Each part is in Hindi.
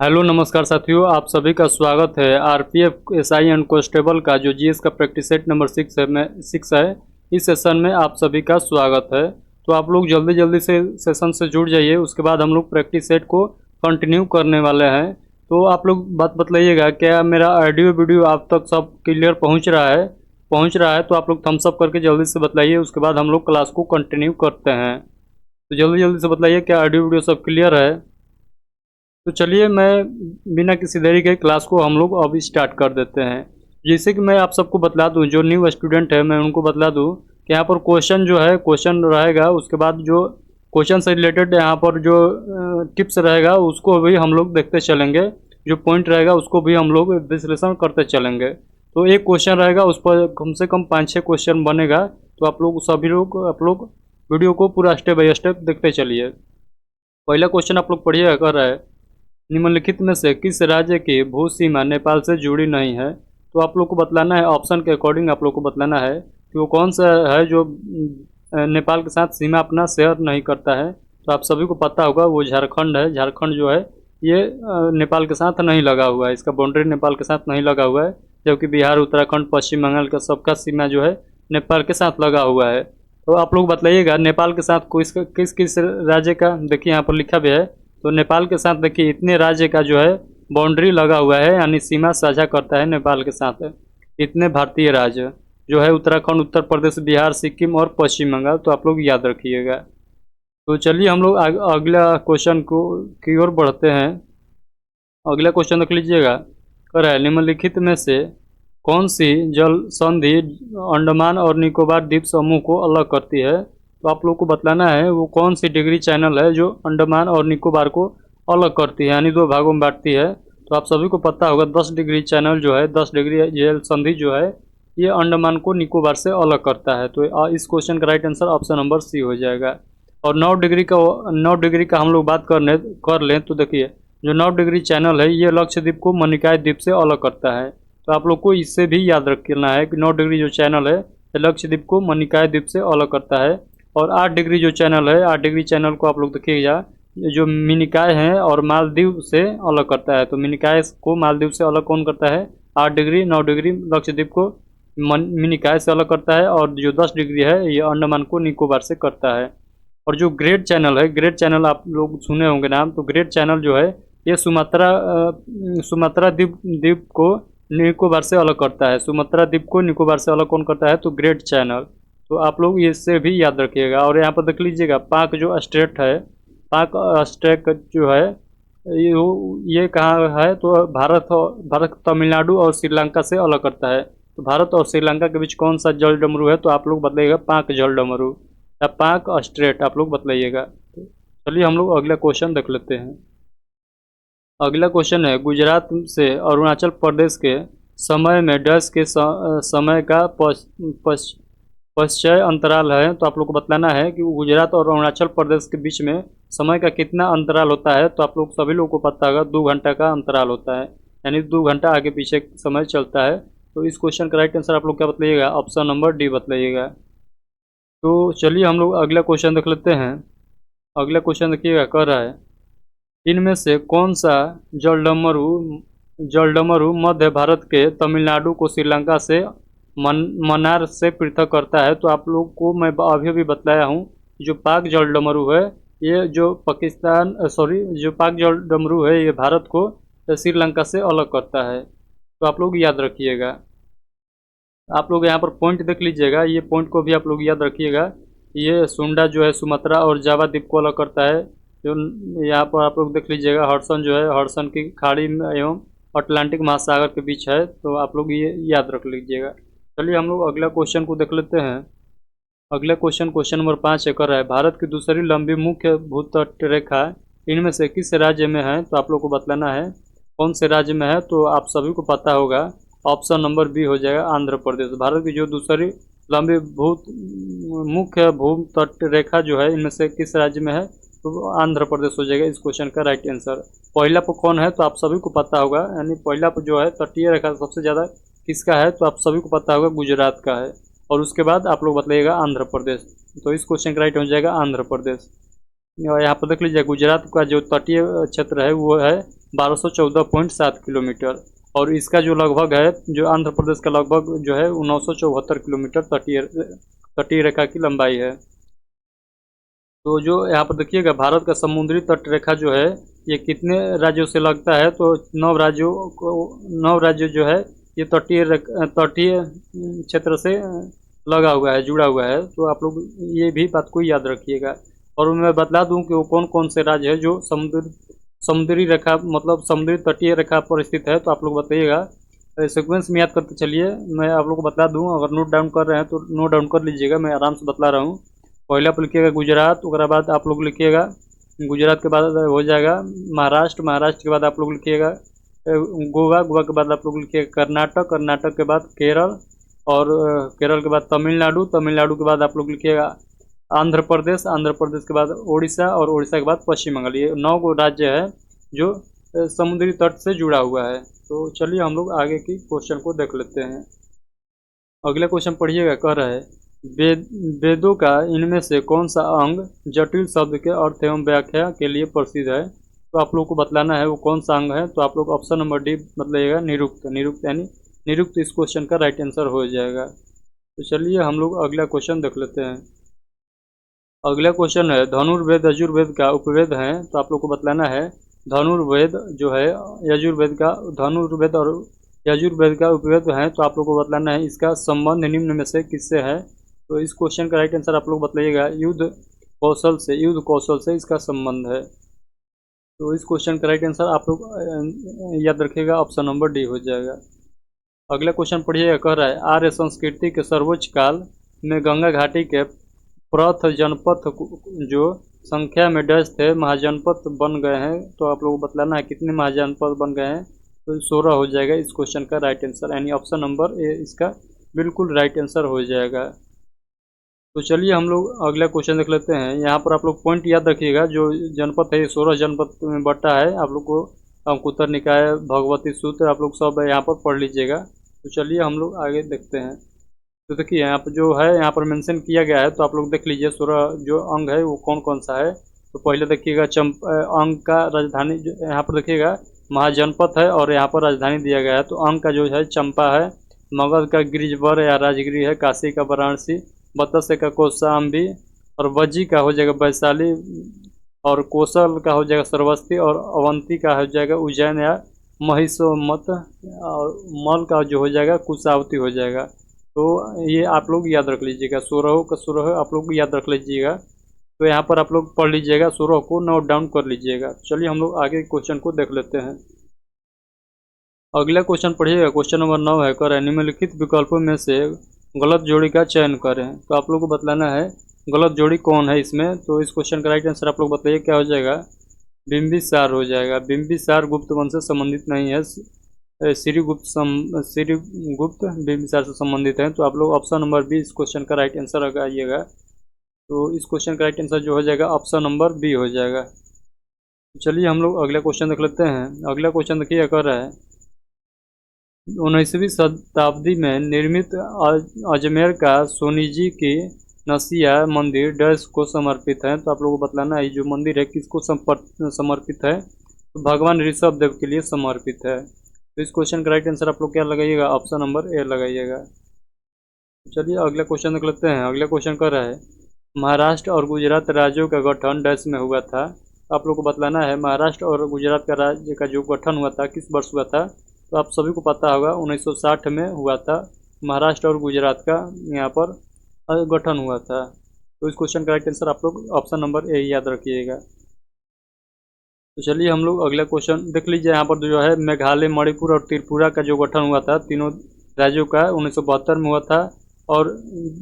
हेलो नमस्कार साथियों, आप सभी का स्वागत है। आरपीएफ एसआई एंड कांस्टेबल का जो जीएस का प्रैक्टिस सेट नंबर 6 है। इस सेशन में आप सभी का स्वागत है। तो आप लोग जल्दी जल्दी से सेशन से जुड़ जाइए। उसके बाद हम लोग प्रैक्टिस सेट को कंटिन्यू करने वाले हैं। तो आप लोग बात बतलाइएगा, क्या मेरा ऑडियो वीडियो आप तक सब क्लियर पहुँच रहा है तो आप लोग थम्स अप करके जल्दी से बतलाइए। उसके बाद हम लोग क्लास को कंटिन्यू करते हैं। तो जल्दी जल्दी से बताइए, क्या ऑडियो वीडियो सब क्लियर है? तो चलिए, मैं बिना किसी देरी के क्लास को हम लोग अब स्टार्ट कर देते हैं। जैसे कि मैं आप सबको बतला दूं, जो न्यू स्टूडेंट है मैं उनको बतला दूं कि यहाँ पर क्वेश्चन जो है क्वेश्चन रहेगा। उसके बाद जो क्वेश्चन से रिलेटेड यहाँ पर जो टिप्स रहेगा उसको भी हम लोग देखते चलेंगे। जो पॉइंट रहेगा उसको भी हम लोग विश्लेषण करते चलेंगे। तो एक क्वेश्चन रहेगा, उस पर कम से कम 5-6 क्वेश्चन बनेगा। तो आप लोग वीडियो को पूरा स्टेप बाय स्टेप देखते चलिए। पहला क्वेश्चन आप लोग पढ़िएगा, कर रहा है निम्नलिखित में से किस राज्य की भू सीमा नेपाल से जुड़ी नहीं है? तो आप लोग को बतलाना है, ऑप्शन के अकॉर्डिंग आप लोग को बतलाना है कि वो कौन सा है जो नेपाल के साथ सीमा अपना शेयर नहीं करता है। तो आप सभी को पता होगा वो झारखंड है। झारखंड जो है ये नेपाल के साथ नहीं लगा हुआ है, इसका बाउंड्री नेपाल के साथ नहीं लगा हुआ है। जबकि बिहार, उत्तराखंड, पश्चिम बंगाल का सबका सीमा जो है नेपाल के साथ लगा हुआ है। तो आप लोग बतलाइएगा नेपाल के साथ किस किस राज्य का, देखिए यहाँ पर लिखा भी है। तो नेपाल के साथ देखिए इतने राज्य का जो है बाउंड्री लगा हुआ है, यानी सीमा साझा करता है नेपाल के साथ। इतने भारतीय राज्य जो है उत्तराखंड, उत्तर प्रदेश, बिहार, सिक्किम और पश्चिम बंगाल। तो आप लोग याद रखिएगा। तो चलिए हम लोग अगला क्वेश्चन को की ओर बढ़ते हैं। अगला क्वेश्चन देख लीजिएगा, कह रहा है निम्नलिखित में से कौन सी जल संधि अंडमान और निकोबार द्वीप समूह को अलग करती है? तो आप लोग को बतलाना है वो कौन सी डिग्री चैनल है जो अंडमान और निकोबार को अलग करती है, यानी दो भागों में बांटती है। तो आप सभी को पता होगा 10 डिग्री चैनल जो है, 10 डिग्री जल संधि जो है, ये अंडमान को निकोबार से अलग करता है। तो इस क्वेश्चन का right answer option number C हो जाएगा। और 9 डिग्री का हम लोग बात कर लें तो देखिए, जो 9 डिग्री चैनल है ये लक्षद्वीप को मनिकाय द्वीप से अलग करता है। तो आप लोग को इससे भी याद रखना है कि 9 डिग्री जो चैनल है ये लक्षद्वीप को मनिकाय द्वीप से अलग करता है। और 8 डिग्री जो चैनल है, 8 डिग्री चैनल को आप लोग देखिएगा, ये जो मिनिकाय है और मालदीव से अलग करता है। तो मिनिकाय को मालदीव से अलग कौन करता है? 8 डिग्री। 9 डिग्री लक्षद्वीप को मिनिकाय से अलग करता है, और जो 10 डिग्री है ये अंडमान को निकोबार से करता है। और जो ग्रेट चैनल है, ग्रेट चैनल आप लोग सुने होंगे नाम। तो ग्रेट चैनल जो है ये सुमात्रा द्वीप को निकोबार से अलग करता है। सुमात्रा द्वीप को निकोबार से अलग कौन करता है? तो ग्रेट चैनल। तो आप लोग इससे भी याद रखिएगा। और यहाँ पर देख लीजिएगा, पाक जो स्टेट है, पाक स्टेट जो है ये कहाँ है? तो भारत तमिलनाडु और श्रीलंका से अलग करता है। तो भारत और श्रीलंका के बीच कौन सा जल डमरू है? तो आप लोग बतलाइएगा पाक जल डमरू या पाक स्ट्रेट, आप लोग बतलाइएगा। तो चलिए हम लोग अगला क्वेश्चन देख लेते हैं। अगला क्वेश्चन है गुजरात से अरुणाचल प्रदेश के समय में डैश के समय का पश्चय अंतराल है। तो आप लोग को बतलाना है कि गुजरात और अरुणाचल प्रदेश के बीच में समय का कितना अंतराल होता है। तो आप लोग सभी लोगों को पता होगा 2 घंटा का अंतराल होता है, यानी 2 घंटा आगे पीछे समय चलता है। तो इस क्वेश्चन का राइट आंसर आप लोग क्या बतलाइएगा? ऑप्शन नंबर डी बतलाइएगा। तो चलिए हम लोग अगला क्वेश्चन देख लेते हैं। अगला क्वेश्चन देखिएगा, कह रहा है इनमें से कौन सा जलडमरू मध्य भारत के तमिलनाडु को श्रीलंका से मन्नार से पृथक करता है? तो आप लोग को मैं अभी अभी बतलाया हूँ, जो पाक जलडमरू है ये जो जो पाक जलडमरू है ये भारत को श्रीलंका से अलग करता है। तो आप लोग याद रखिएगा। आप लोग यहाँ पर पॉइंट देख लीजिएगा, ये पॉइंट को भी आप लोग याद रखिएगा। ये सुंडा जो है सुमात्रा और जावा द्वीप को अलग करता है। जो यहाँ पर आप लोग देख लीजिएगा, हडसन जो है हडसन की खाड़ी में एवं अटलांटिक महासागर के बीच है। तो आप लोग ये याद रख लीजिएगा। चलिए हम लोग अगला क्वेश्चन को देख लेते हैं। अगला क्वेश्चन नंबर 5 कर रहा है भारत की दूसरी लंबी मुख्य भूतट रेखा इनमें से किस राज्य में है? तो आप लोग को बतलाना है कौन से राज्य में है। तो आप सभी को पता होगा, ऑप्शन नंबर बी हो जाएगा, आंध्र प्रदेश। भारत की जो दूसरी लंबी मुख्य भूतट रेखा जो है इनमें से किस राज्य में है? तो आंध्र प्रदेश हो जाएगा इस क्वेश्चन का राइट आंसर। पहला पर कौन है? तो आप सभी को पता होगा, यानी पहला पर जो है तटीय रेखा सबसे ज़्यादा किसका है? तो आप सभी को पता होगा गुजरात का है। और उसके बाद आप लोग बतलाइएगा आंध्र प्रदेश। तो इस क्वेश्चन का राइट हो जाएगा आंध्र प्रदेश। और यहाँ पर देख लीजिए गुजरात का जो तटीय क्षेत्र है वो है 1214.7 किलोमीटर, और इसका जो लगभग है, जो आंध्र प्रदेश का लगभग जो है 974 किलोमीटर तटीय रेखा की लंबाई है। तो जो यहाँ पर देखिएगा भारत का समुद्री तट रेखा जो है ये कितने राज्यों से लगता है, तो 9 राज्य जो है ये तटीय क्षेत्र से लगा हुआ है, जुड़ा हुआ है। तो आप लोग ये भी बात को याद रखिएगा। और मैं बतला दूं कि वो कौन कौन से राज्य है जो समुद्री रेखा मतलब समुद्री तटीय रेखा पर स्थित है, तो आप लोग बताइएगा। सीक्वेंस में याद करते चलिए, मैं आप लोग को बता दूं, अगर नोट डाउन कर रहे हैं तो नोट डाउन कर लीजिएगा, मैं आराम से बतला रहा हूँ। पहले आप लिखिएगा गुजरात, उसके बाद आप लोग लिखिएगा, गुजरात के बाद हो जाएगा महाराष्ट्र, महाराष्ट्र के बाद आप लोग लिखिएगा गोवा, गोवा के बाद आप लोग लिखिएगा कर्नाटक, कर्नाटक के बाद केरल, और केरल के बाद तमिलनाडु, तमिलनाडु के बाद आप लोग लिखिएगा आंध्र प्रदेश, आंध्र प्रदेश के बाद उड़ीसा, और उड़ीसा के बाद पश्चिम बंगाल। ये 9 गो राज्य है जो समुद्री तट से जुड़ा हुआ है। तो चलिए हम लोग आगे की क्वेश्चन को देख लेते हैं। अगला क्वेश्चन पढ़िएगा, कह रहा है वेदों का इनमें से कौन सा अंग जटिल शब्द के अर्थ एवं व्याख्या के लिए प्रसिद्ध है। तो आप लोग को बतलाना है वो कौन सा अंग है। तो आप लोग ऑप्शन नंबर डी बतलाइएगा, निरुक्त। निरुक्त यानी निरुक्त इस क्वेश्चन का राइट आंसर हो जाएगा। तो चलिए हम लोग अगला क्वेश्चन देख लेते हैं। अगला क्वेश्चन है धनुर्वेद यजुर्वेद का उपवेद है। तो आप लोग को बतलाना है धनुर्वेद जो है यजुर्वेद का, धनुर्वेद और यजुर्वेद का उपवेद है। तो आप लोग को बतलाना है इसका संबंध निम्न में से किससे है। तो इस क्वेश्चन का राइट आंसर आप लोग बतलाइएगा युद्ध कौशल से, युद्ध कौशल से इसका संबंध है। तो इस क्वेश्चन का राइट आंसर आप लोग याद रखिएगा, ऑप्शन नंबर डी हो जाएगा। अगला क्वेश्चन पढ़िएगा, कह रहा है आर्य संस्कृति के सर्वोच्च काल में गंगा घाटी के प्रथ जनपद जो संख्या में डैश थे महाजनपद बन गए हैं। तो आप लोग को बतलाना है कितने महाजनपद बन गए हैं। तो 16 हो जाएगा इस क्वेश्चन का राइट आंसर, यानी ऑप्शन नंबर ए इसका बिल्कुल राइट आंसर हो जाएगा। तो चलिए हम लोग अगला क्वेश्चन देख लेते हैं। यहाँ पर आप लोग पॉइंट याद रखिएगा, जो जनपद है ये 16 जनपद में बटा है। आप लोग को अंकुतर निकाय, भगवती सूत्र आप लोग सब यहाँ पर पढ़ लीजिएगा। तो चलिए हम लोग आगे देखते हैं। तो देखिए यहाँ पर जो है यहाँ पर मेंशन किया गया है, तो आप लोग देख लीजिए 16 जो अंग है वो कौन कौन सा है। तो पहले देखिएगा अंग का राजधानी यहाँ पर देखिएगा महाजनपद है, और यहाँ पर राजधानी दिया गया है। तो अंग का जो है चंपा है, मगध का गिरिजवर या राजगिरी है, काशी का वाराणसी, बत्तस का कौशाम्बी, और वज्जी का हो जाएगा वैशाली, और कौशल का हो जाएगा श्रावस्ती, और अवंती का हो जाएगा उज्जैन या महिषोमत, और मल का जो हो जाएगा कुशावती हो जाएगा। तो ये आप लोग याद रख लीजिएगा, 16 का 16 आप लोग याद रख लीजिएगा। तो यहाँ पर आप लोग पढ़ लीजिएगा, 16 को नोट डाउन कर लीजिएगा। चलिए हम लोग आगे क्वेश्चन को देख लेते हैं। अगला क्वेश्चन पढ़िएगा, क्वेश्चन नंबर 9 है, करें निम्नलिखित विकल्पों में से गलत जोड़ी का चयन करें। तो आप लोग को बतलाना है गलत जोड़ी कौन है इसमें। तो इस क्वेश्चन का राइट आंसर आप लोग बताइए क्या हो जाएगा। बिंबिसार हो जाएगा। बिंबिसार गुप्त वंश से संबंधित नहीं है, श्रीगुप्त बिंबिसार से संबंधित है। तो आप लोग ऑप्शन नंबर बी इस क्वेश्चन का राइट आंसर लगाइएगा। तो इस क्वेश्चन का राइट आंसर जो हो जाएगा ऑप्शन नंबर बी हो जाएगा। चलिए हम लोग अगला क्वेश्चन देख लेते हैं। अगला क्वेश्चन देखिए कर रहा है 19वीं शताब्दी में निर्मित अजमेर का सोनीजी की नसिया मंदिर डैश को समर्पित है। तो आप लोगों को बतलाना है जो मंदिर है किसको समर्पित है। तो भगवान ऋषभ देव के लिए समर्पित है। तो इस क्वेश्चन का राइट आंसर आप लोग क्या लगाइएगा, ऑप्शन नंबर ए लगाइएगा। चलिए अगला क्वेश्चन देख लेते हैं। अगला क्वेश्चन कर रहा है महाराष्ट्र और गुजरात राज्यों का गठन डैश में हुआ था। आप लोग को बतलाना है महाराष्ट्र और गुजरात का राज्य का जो गठन हुआ था किस वर्ष हुआ था। तो आप सभी को पता होगा 1960 में हुआ था महाराष्ट्र और गुजरात का यहाँ पर गठन हुआ था। तो इस क्वेश्चन का राइट आंसर आप लोग ऑप्शन नंबर ए याद रखिएगा। तो चलिए हम लोग अगला क्वेश्चन देख लीजिए। यहाँ पर जो है मेघालय, मणिपुर और त्रिपुरा का जो गठन हुआ था तीनों राज्यों का 1972 में हुआ था। और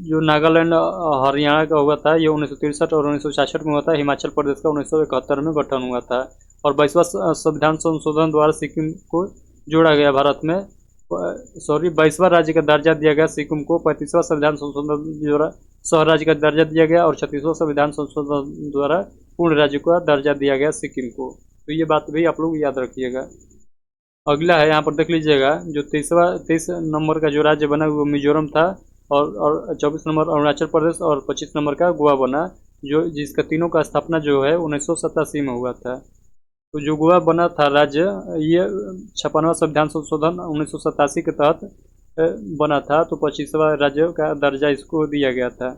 जो नागालैंड हरियाणा का हुआ था ये 1963 और 1966 में हुआ था। हिमाचल प्रदेश का 1971 में गठन हुआ था। और 22वां संविधान संशोधन द्वारा सिक्किम को जोड़ा गया भारत में, 22वां राज्य का दर्जा दिया गया सिक्किम को। 35वां संविधान संशोधन द्वारा सह राज्य का दर्जा दिया गया, और 36वां संविधान संशोधन द्वारा पूर्ण राज्य का दर्जा दिया गया सिक्किम को। तो ये बात भी आप लोग याद रखिएगा। अगला है यहाँ पर देख लीजिएगा जो 23 नंबर का जो राज्य बना वो मिजोरम था, और 24 नंबर अरुणाचल प्रदेश और 25 नंबर का गोवा बना। जो जिसका तीनों का स्थापना जो है 1987 में हुआ था। तो जो गोवा बना था राज्य, ये 56वां संविधान संशोधन 1987 के तहत बना था। तो 25वां राज्य का दर्जा इसको दिया गया था,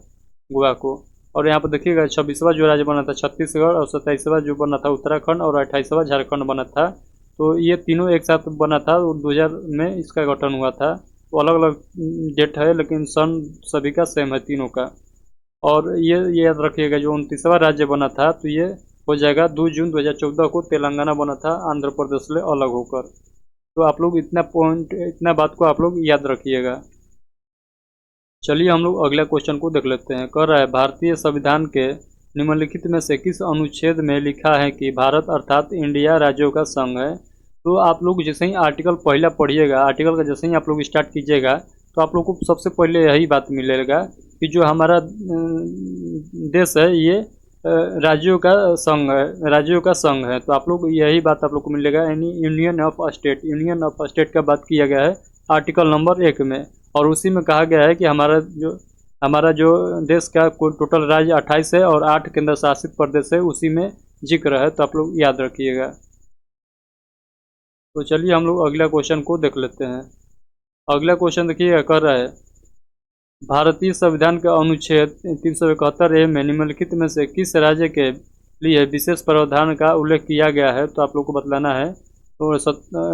गोवा को। और यहाँ पर देखिएगा 26वां जो राज्य बना था छत्तीसगढ़, और 27वां जो बना था उत्तराखंड, और 28वां झारखंड बना था। तो ये तीनों एक साथ बना था और 2000 में इसका गठन हुआ था। तो अलग अलग डेट है, लेकिन सन सभी का सेम है तीनों का। और ये याद रखिएगा, जो 29वां राज्य बना था तो ये हो जाएगा 2 जून 2014 को तेलंगाना बना था आंध्र प्रदेश से अलग होकर। तो आप लोग इतना बात को आप लोग याद रखिएगा। चलिए हम लोग अगला क्वेश्चन को देख लेते हैं। कह रहा है, भारतीय संविधान के निम्नलिखित में से किस अनुच्छेद में लिखा है कि भारत अर्थात इंडिया राज्यों का संघ है। तो आप लोग जैसे ही आर्टिकल पहला पढ़िएगा, आर्टिकल का जैसे ही आप लोग स्टार्ट कीजिएगा, तो आप लोग को सबसे पहले यही बात मिलेगा कि जो हमारा देश है ये राज्यों का संघ है, राज्यों का संघ है। तो आप लोग यही बात आप लोग को मिलेगा, यानी यूनियन ऑफ स्टेट का बात किया गया है आर्टिकल नंबर 1 में। और उसी में कहा गया है कि हमारा जो देश का कुल टोटल राज्य 28 है और 8 केंद्र शासित प्रदेश है, उसी में जिक्र है। तो आप लोग याद रखिएगा। तो चलिए हम लोग अगला क्वेश्चन को देख लेते हैं। अगला क्वेश्चन देखिएगा, कर रहा है, भारतीय संविधान के अनुच्छेद 371A में निम्नलिखित में से किस राज्य के लिए विशेष प्रावधान का उल्लेख किया गया है। तो आप लोग को बतलाना है। तो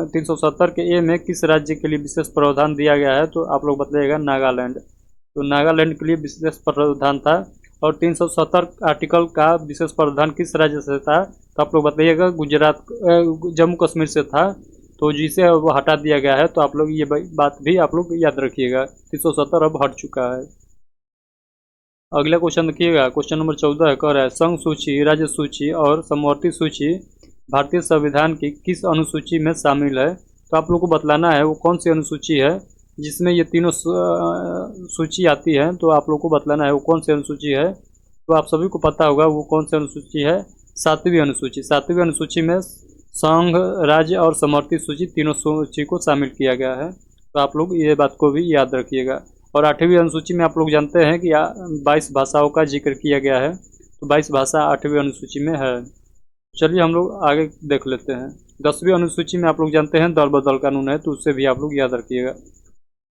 370 के ए में किस राज्य के लिए विशेष प्रावधान दिया गया है। तो आप लोग बतलाइएगा नागालैंड। तो नागालैंड के लिए विशेष प्रावधान था। और 370 आर्टिकल का विशेष प्रावधान किस राज्य से था। तो आप लोग बताइएगा गुजरात, जम्मू कश्मीर से था। तो जिसे वो हटा दिया गया है। तो आप लोग ये बात भी आप लोग याद रखिएगा, 370 अब हट चुका है। अगला क्वेश्चन देखिएगा, क्वेश्चन नंबर 14 है। कह रहा है, संघ सूची, राज्य सूची और समवर्ती सूची भारतीय संविधान की किस अनुसूची में शामिल है। तो आप लोग को बतलाना है वो कौन सी अनुसूची है जिसमें ये तीनों सूची आती है। तो आप लोग को बतलाना है वो कौन सी अनुसूची है। तो आप सभी को पता होगा वो कौन सी अनुसूची है, 7वीं अनुसूची। 7वीं अनुसूची में संघ, राज्य और समवर्ती सूची तीनों सूची को शामिल किया गया है। तो आप लोग ये बात को भी याद रखिएगा। और 8वीं अनुसूची में आप लोग जानते हैं कि 22 भाषाओं का जिक्र किया गया है। तो 22 भाषा 8वीं अनुसूची में है। चलिए हम लोग आगे देख लेते हैं। 10वीं अनुसूची में आप लोग जानते हैं दल बदल कानून है, तो उससे भी आप लोग याद रखिएगा।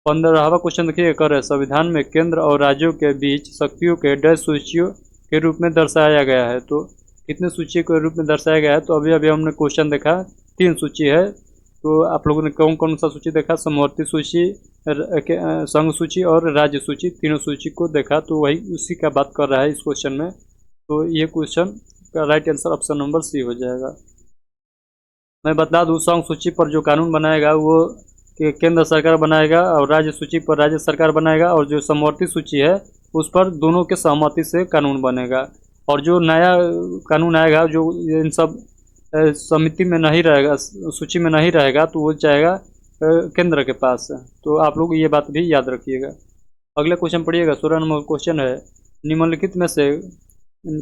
15वां क्वेश्चन देखिए, कर रहे, संविधान में केंद्र और राज्यों के बीच शक्तियों के डैश सूचियों के रूप में दर्शाया गया है। तो कितने सूची के रूप में दर्शाया गया है। तो अभी हमने क्वेश्चन देखा 3 सूची है। तो आप लोगों ने कौन कौन सा सूची देखा, समवर्ती सूची, संघ सूची और राज्य सूची, तीनों सूची को देखा। तो वही उसी का बात कर रहा है इस क्वेश्चन में। तो ये क्वेश्चन का right answer option number C हो जाएगा। मैं बता दूं, संघ सूची पर जो कानून बनाएगा वो केंद्र सरकार बनाएगा, और राज्य सूची पर राज्य सरकार बनाएगा, और जो समवर्ती सूची है उस पर दोनों के सहमति से कानून बनेगा। और जो नया कानून आएगा जो इन सब समिति में नहीं रहेगा, सूची में नहीं रहेगा, तो वो जाएगा केंद्र के पास। तो आप लोग ये बात भी याद रखिएगा। अगला क्वेश्चन पढ़िएगा, 16 नंबर क्वेश्चन है, निम्नलिखित में से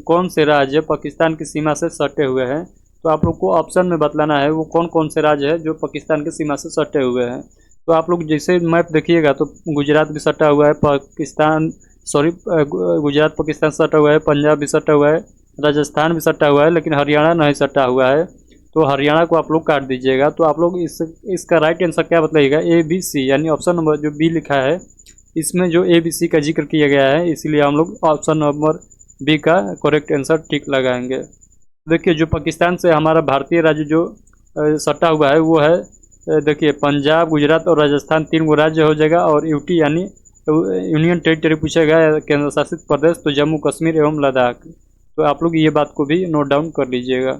कौन से राज्य पाकिस्तान की सीमा से सटे हुए हैं। तो आप लोग को ऑप्शन में बतलाना है वो कौन कौन से राज्य है जो पाकिस्तान की सीमा से सटे हुए हैं। तो आप लोग जैसे मैप देखिएगा तो गुजरात भी सटा हुआ है, गुजरात पाकिस्तान सटा हुआ है, पंजाब भी सटा हुआ है, राजस्थान भी सटा हुआ है, लेकिन हरियाणा नहीं सटा हुआ है। तो हरियाणा को आप लोग काट दीजिएगा। तो आप लोग इसका राइट आंसर क्या बताइएगा, ABC, यानी ऑप्शन नंबर जो बी लिखा है इसमें जो ABC का जिक्र किया गया है, इसलिए हम लोग ऑप्शन नंबर बी का करेक्ट आंसर टिक लगाएंगे। देखिए जो पाकिस्तान से हमारा भारतीय राज्य जो सटा हुआ है वो है, देखिए पंजाब, गुजरात और राजस्थान 3 गो राज्य हो जाएगा। और यूटी यानी यूनियन टेरिटरी पूछेगा, केंद्र शासित प्रदेश, तो जम्मू कश्मीर एवं लद्दाख। तो आप लोग ये बात को भी नोट डाउन कर लीजिएगा।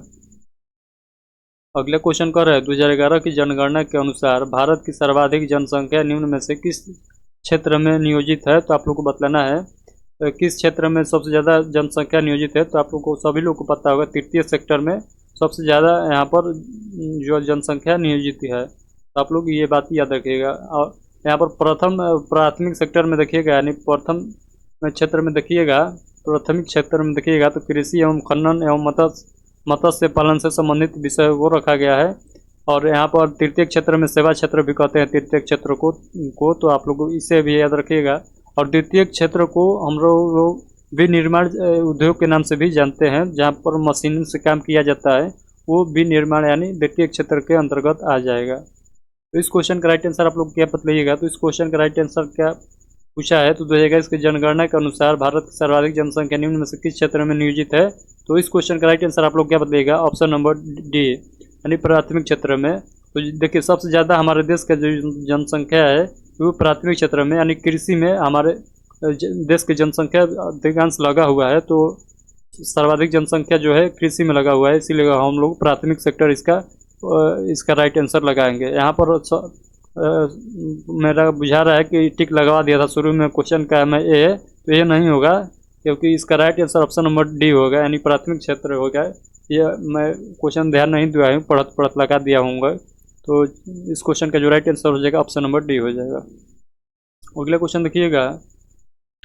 अगला क्वेश्चन कर रहा है, 2011 की जनगणना के अनुसार भारत की सर्वाधिक जनसंख्या निम्न में से किस क्षेत्र में नियोजित है। तो आप लोग को बतलाना है किस क्षेत्र में सबसे ज़्यादा जनसंख्या नियोजित है। तो आप लोग को सभी लोग को पता होगा तृतीय सेक्टर में सबसे ज़्यादा यहाँ पर जो जनसंख्या नियोजित है। तो आप लोग ये बात याद रखिएगा। और यहाँ पर प्राथमिक सेक्टर में देखिएगा, यानी प्रथम क्षेत्र में देखिएगा, प्राथमिक क्षेत्र में देखिएगा तो कृषि एवं खनन एवं मत्स्य पालन से संबंधित विषय वो रखा गया है। और यहाँ पर तृतीय क्षेत्र में सेवा क्षेत्र भी कहते हैं तृतीय क्षेत्र को। तो आप लोग इसे भी याद रखिएगा। और द्वितीय क्षेत्र को हम लोग विनिर्माण उद्योग के नाम से भी जानते हैं, जहाँ पर मशीन से काम किया जाता है, वो विनिर्माण यानी वित्तीय क्षेत्र के अंतर्गत आ जाएगा। तो इस क्वेश्चन का राइट आंसर आप लोग क्या बतलाइएगा। तो इस क्वेश्चन का राइट आंसर क्या पूछा है, तो देखिएगा इसकी जनगणना के अनुसार भारत की सर्वाधिक जनसंख्या निम्न में से किस क्षेत्र में नियोजित है। तो इस क्वेश्चन का राइट आंसर आप लोग क्या बतलाइएगा, ऑप्शन नंबर डी यानी प्राथमिक क्षेत्र में। तो देखिए सबसे ज़्यादा हमारे देश का जो जनसंख्या है वो प्राथमिक क्षेत्र में यानी कृषि में हमारे देश की जनसंख्या अधिकांश लगा हुआ है। तो सर्वाधिक जनसंख्या जो है कृषि में लगा हुआ है, इसीलिए हम लोग प्राथमिक सेक्टर इसका राइट आंसर लगाएंगे। यहाँ पर मेरा बुझा रहा है कि टिक लगवा दिया था शुरू में क्वेश्चन का मैं ए है, तो ये नहीं होगा क्योंकि इसका right answer option number D होगा यानी प्राथमिक क्षेत्र होगा। ये मैं क्वेश्चन ध्यान नहीं दिया हूँ, पढ़त पढ़त लगा दिया हूँगा। तो इस क्वेश्चन का जो राइट आंसर हो जाएगा ऑप्शन नंबर डी हो जाएगा। अगला क्वेश्चन देखिएगा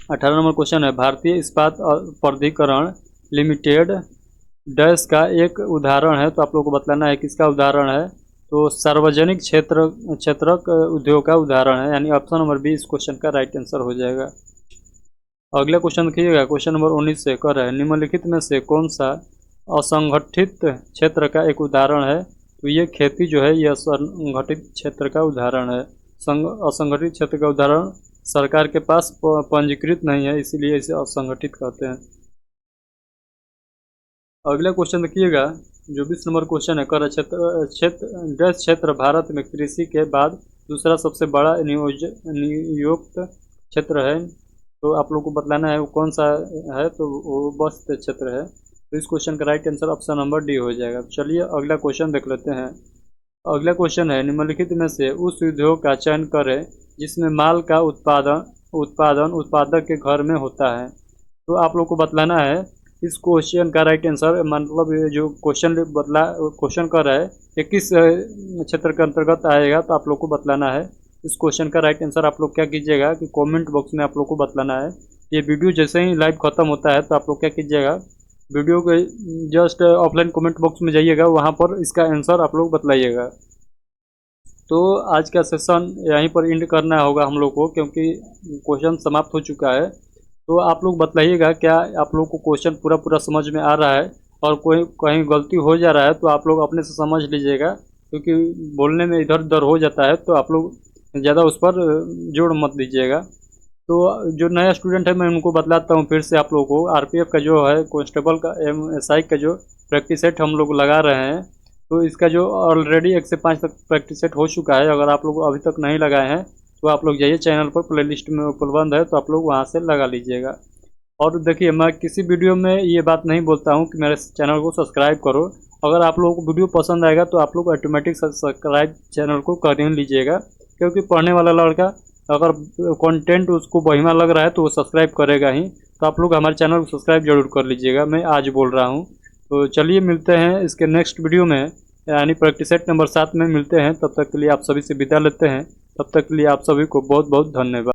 18 नंबर क्वेश्चन है, भारतीय इस्पात प्राधिकरण लिमिटेड डैश का एक उदाहरण है। तो आप लोग को बतलाना है किसका उदाहरण है। तो सार्वजनिक क्षेत्रक उद्योग का उदाहरण है यानी ऑप्शन नंबर बी इस क्वेश्चन का राइट आंसर हो जाएगा। अगला क्वेश्चन देखिएगा क्वेश्चन नंबर 19 से कर है, निम्नलिखित में से कौन सा असंगठित क्षेत्र का एक उदाहरण है। तो ये खेती जो है ये असंगठित क्षेत्र का उदाहरण है। असंगठित क्षेत्र का उदाहरण सरकार के पास पंजीकृत नहीं है, इसीलिए इसे असंगठित कहते हैं। अगला क्वेश्चन देखिएगा जो 20 नंबर क्वेश्चन है, कर क्षेत्र भारत में कृषि के बाद दूसरा सबसे बड़ा नियुक्त क्षेत्र है। तो आप लोग को बतलाना है वो कौन सा है। तो वो वस्त्र क्षेत्र है। तो इस क्वेश्चन का right answer option number D हो जाएगा। चलिए अगला क्वेश्चन देख लेते हैं। अगला क्वेश्चन है, निम्नलिखित में से उस उद्योग का चयन करें जिसमें माल का उत्पादन उत्पादक के घर में होता है। तो आप लोग को बतलाना है इस क्वेश्चन का राइट आंसर, मतलब जो क्वेश्चन कर रहा है ये किस क्षेत्र के अंतर्गत आएगा। तो आप लोग को बतलाना है इस क्वेश्चन का राइट आंसर। आप लोग क्या कीजिएगा कि कमेंट बॉक्स में आप लोग को बतलाना है। ये वीडियो जैसे ही लाइव खत्म होता है तो आप लोग क्या कीजिएगा, वीडियो के जस्ट ऑफलाइन कमेंट बॉक्स में जाइएगा, वहाँ पर इसका आंसर आप लोग बतलाइएगा। तो आज का सेशन यहीं पर एंड करना होगा हम लोग को, क्योंकि क्वेश्चन समाप्त हो चुका है। तो आप लोग बतलाइएगा क्या आप लोग को क्वेश्चन पूरा समझ में आ रहा है, और कोई कहीं गलती हो जा रहा है तो आप लोग अपने से समझ लीजिएगा, क्योंकि बोलने में इधर उधर हो जाता है। तो आप लोग ज़्यादा उस पर जोर मत दीजिएगा। तो जो नया स्टूडेंट है मैं उनको बतलाता हूँ फिर से आप लोगों को, आरपीएफ का जो है कांस्टेबल का एसआई का जो प्रैक्टिस सेट हम लोग लगा रहे हैं, तो इसका जो ऑलरेडी 1 से 5 तक प्रैक्टिस सेट हो चुका है। अगर आप लोग अभी तक नहीं लगाए हैं तो आप लोग जाइए चैनल पर, प्लेलिस्ट में उपलब्ध है, तो आप लोग वहाँ से लगा लीजिएगा। और देखिए मैं किसी वीडियो में ये बात नहीं बोलता हूँ कि मेरे चैनल को सब्सक्राइब करो। अगर आप लोगों को वीडियो पसंद आएगा तो आप लोग ऑटोमेटिक सब्सक्राइब चैनल को कर ही लीजिएगा, क्योंकि पढ़ने वाला लड़का अगर कंटेंट उसको बढ़िया लग रहा है तो वो सब्सक्राइब करेगा ही। तो आप लोग हमारे चैनल को सब्सक्राइब जरूर कर लीजिएगा, मैं आज बोल रहा हूँ। तो चलिए मिलते हैं इसके नेक्स्ट वीडियो में, यानी प्रैक्टिस सेट नंबर 7 में मिलते हैं। तब तक के लिए आप सभी से विदा लेते हैं। तब तक के लिए आप सभी को बहुत बहुत धन्यवाद।